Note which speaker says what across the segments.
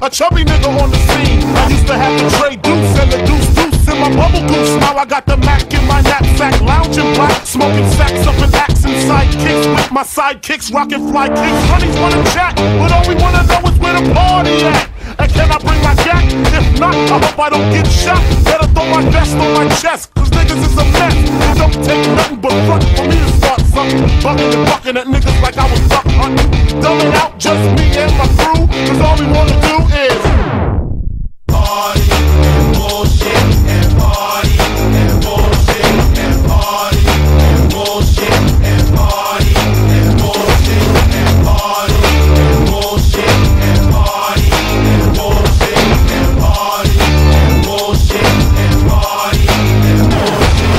Speaker 1: a chubby nigga on the scene. I used to have the tray deuce and the deuce in my bubble goose. Now I got the Mac in my knapsack, lounging black, smoking sacks up in axe and sidekicks with my sidekicks, rocking fly kicks. Honeys wanna chat, but all we wanna know is where the party at. And can I bring my gat? If not, I hope I don't get shot. Better throw my vest on my chest, cause niggas is a mess. It don't take nothing but front for me to start something. Bucking and bucking at niggas like I was duck hunting. Dumbing out just me and my crew, cause all we wanna do is
Speaker 2: party and bullshit and party and bullshit and party and bullshit and party and bullshit and party and bullshit and party and bullshit and party and bullshit and party and bullshit.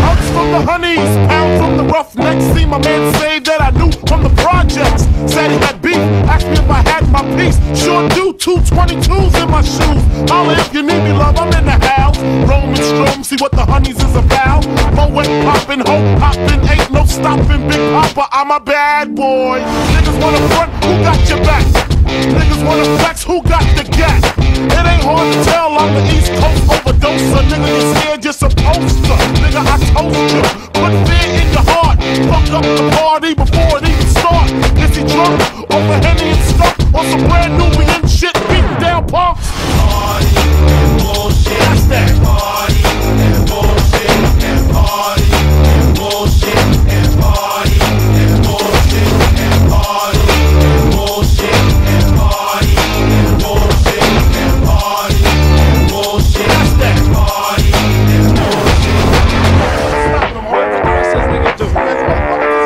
Speaker 1: Hugs from the honeys, pound from the roughnecks. See my man say that I knew from the projects. Said he had beef, asked me if I had my piece. Sure do, 222s in my shoes. Holla if you need me, love, I'm in the house. Roam and strom, see what the honeys is about. Moet poppin', hope poppin', ain't no stoppin'. Big Papa, I'm a bad boy. Niggas wanna front, who got your back? Niggas wanna flex, who got the gat? It ain't hard to tell, I'm the East Coast overdoser. Nigga, you scared, you're supposed to. Nigga, I told you, put fear in your heart. Fuck up the party before it even start. Is he drunk, over Henny and stuff? Or some brand new, we in shit, beating down punks?
Speaker 2: Party and bullshit.
Speaker 1: That's that.
Speaker 2: Party and bullshit and party and bullshit and party and bullshit and party and bullshit and party and bullshit and party and bullshit.
Speaker 1: That's that.
Speaker 2: Party and bullshit.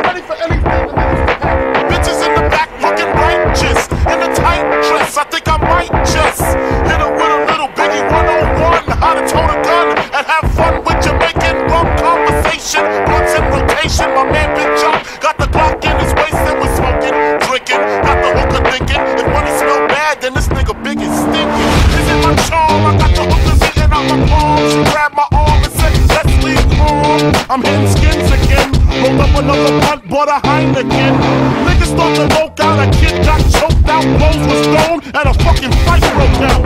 Speaker 1: Ready for anything. Bitches in the back looking righteous in a tight dress. I think I might just hit her with a little Biggie 101. How to tote a gun and have fun with Jamaican rum conversation. Blunts in rotation. My man Big Chop got the Glock in his waist and was smoking, drinking. Got the hooker thinking if money smell bad, then this nigga Big is stinking. Is it my charm? I got the hookers eating out my palm. She grabbed my arm and said, let's leave home. I'm hitting skins again. Rolled up another blunt, bought a Heineken. Niggas thought the low out, a kid got choked out, blows was thrown, and a fucking fight broke out.